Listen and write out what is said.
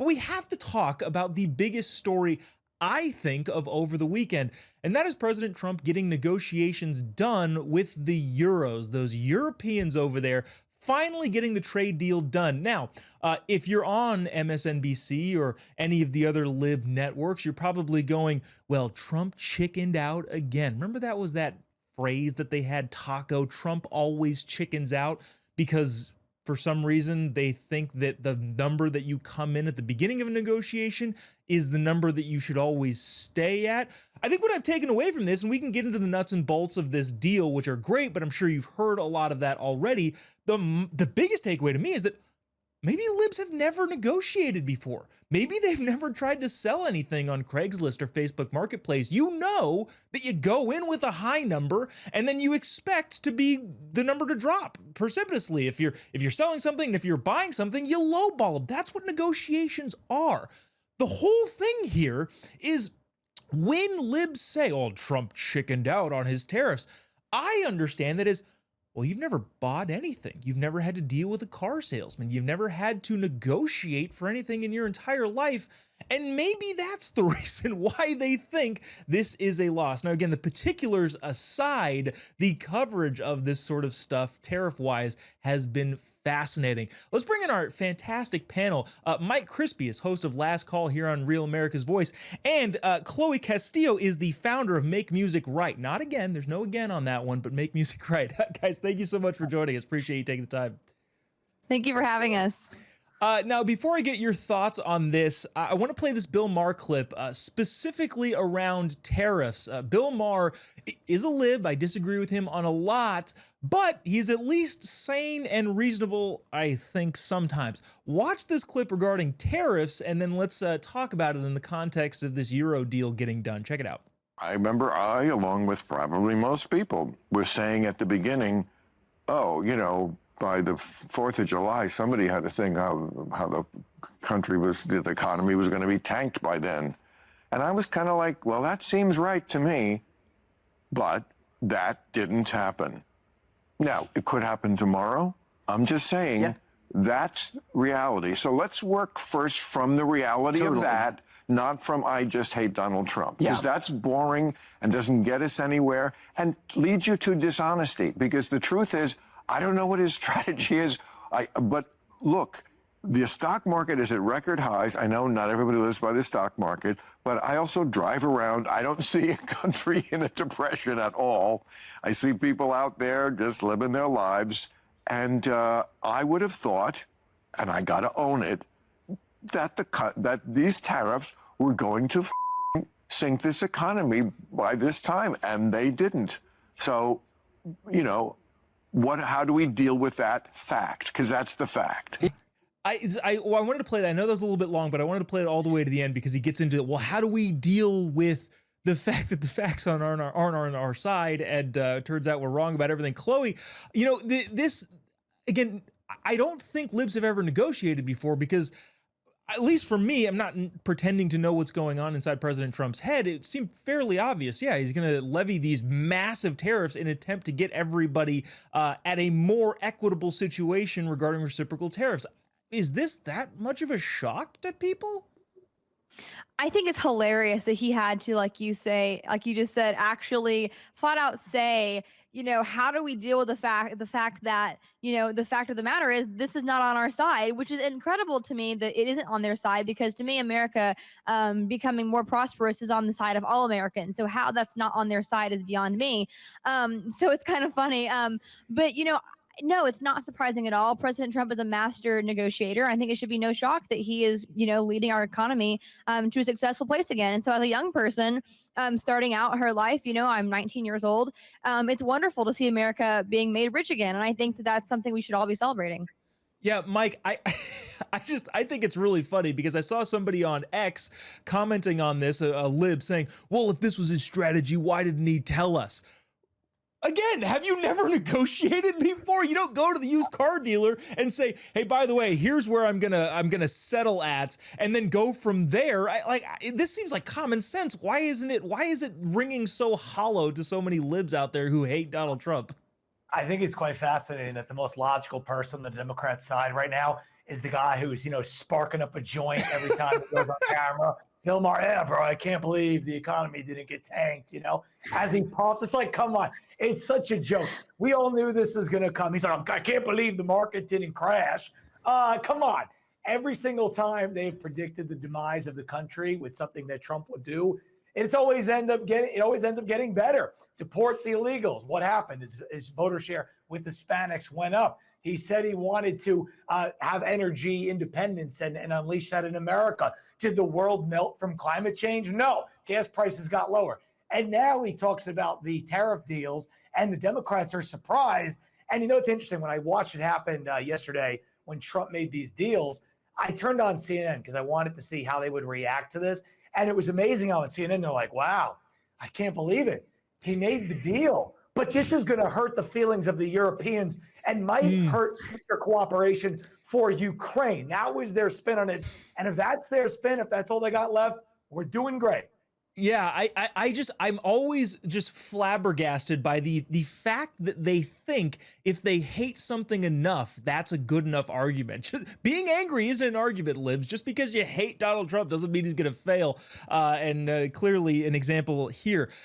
But we have to talk about the biggest story, I think, of over the weekend, and that is President Trump getting negotiations done with the Euros, those Europeans over there, finally getting the trade deal done. Now, if you're on MSNBC or any of the other lib networks, you're probably going, well, Trump chickened out again. Remember that was that phrase that they had, taco, Trump always chickens out, because for some reason they think that the number that you come in at the beginning of a negotiation is the number that you should always stay at. I think what I've taken away from this, and we can get into the nuts and bolts of this deal, which are great, but I'm sure you've heard a lot of that already. The biggest takeaway to me is that maybe libs have never negotiated before. Maybe they've never tried to sell anything on Craigslist or Facebook Marketplace. You know that you go in with a high number and then you expect to be the number to drop precipitously. If you're selling something and if you're buying something, you lowball them. That's what negotiations are. The whole thing here is when libs say, oh, Trump chickened out on his tariffs, I understand that as, well, you've never bought anything. You've never had to deal with a car salesman. You've never had to negotiate for anything in your entire life. And maybe that's the reason why they think this is a loss. Now, again, the particulars aside, the coverage of this sort of stuff, tariff-wise, has been fascinating. Let's bring in our fantastic panel. Mike Crispy is host of Last Call here on Real America's Voice. And Chloe Castillo is the founder of Make Music Right. Not again. There's no again on that one, but Make Music Right. Guys, thank you so much for joining us. Appreciate you taking the time. Thank you for having us. Now, before I get your thoughts on this, I want to play this Bill Maher clip specifically around tariffs. Bill Maher is a lib. I disagree with him on a lot, but he's at least sane and reasonable, I think, sometimes. Watch this clip regarding tariffs, and then let's talk about it in the context of this Euro deal getting done. Check it out. I remember along with probably most people, were saying at the beginning, oh, you know, by the 4th of July, somebody had to think how the country was, the economy was going to be tanked by then. And I was kind of like, well, that seems right to me, but that didn't happen. Now, it could happen tomorrow. I'm just saying that's reality. So let's work first from the reality of that, not from I just hate Donald Trump. Because that's boring and doesn't get us anywhere and leads you to dishonesty. Because the truth is, I don't know what his strategy is. But look, the stock market is at record highs. I know not everybody lives by the stock market, but I also drive around. I don't see a country in a depression at all. I see people out there just living their lives. And I would have thought, and I got to own it, that these tariffs were going to sink this economy by this time, and they didn't. So, you know, how do we deal with that fact? Because that's the fact. I wanted to play that. I know that was a little bit long, but I wanted to play it all the way to the end because he gets into, well, how do we deal with the fact that the facts aren't on our side, and turns out we're wrong about everything. Chloe, you know, this, again, I don't think libs have ever negotiated before because, at least for me, I'm not pretending to know what's going on inside President Trump's head. It seemed fairly obvious. Yeah, he's going to levy these massive tariffs in an attempt to get everybody at a more equitable situation regarding reciprocal tariffs. Is this that much of a shock to people? I think it's hilarious that he had to, like you just said, actually flat out say, you know, how do we deal with the fact that, you know, the fact of the matter is this is not on our side, which is incredible to me that it isn't on their side, because to me, America becoming more prosperous is on the side of all Americans. So how that's not on their side is beyond me. So it's kind of funny. But, you know, no, it's not surprising at all. President Trump is a master negotiator. I think it should be no shock that he is, you know, leading our economy to a successful place again. And so as a young person starting out her life, you know, I'm 19 years old. It's wonderful to see America being made rich again. And I think that that's something we should all be celebrating. Yeah, Mike, I think it's really funny because I saw somebody on X commenting on this, a lib saying, well, if this was his strategy, why didn't he tell us? Again, have you never negotiated before? You don't go to the used car dealer and say, "Hey, by the way, here's where I'm gonna settle at," and then go from there. This seems like common sense. Why is it ringing so hollow to so many libs out there who hate Donald Trump? I think it's quite fascinating that the most logical person on the Democrat side right now is the guy who's, sparking up a joint every time he goes on camera. Bill Maher, yeah, bro, I can't believe the economy didn't get tanked, as he puffs. It's like, come on. It's such a joke. We all knew this was going to come. He's like, I can't believe the market didn't crash. Come on. Every single time they've predicted the demise of the country with something that Trump would do, it always ends up getting better. Deport the illegals. What happened? His voter share with Hispanics went up. He said he wanted to have energy independence and unleash that in America. Did the world melt from climate change? No. Gas prices got lower. And now he talks about the tariff deals, and the Democrats are surprised. And it's interesting, when I watched it happen yesterday, when Trump made these deals, I turned on CNN because I wanted to see how they would react to this. And it was amazing how on CNN, they're like, wow, I can't believe it. He made the deal. But this is going to hurt the feelings of the Europeans and might hurt future cooperation for Ukraine. That was their spin on it. And if that's their spin, if that's all they got left, we're doing great. Yeah, I'm always just flabbergasted by the fact that they think if they hate something enough, that's a good enough argument. Just being angry isn't an argument, Libs. Just because you hate Donald Trump doesn't mean he's going to fail. And clearly an example here.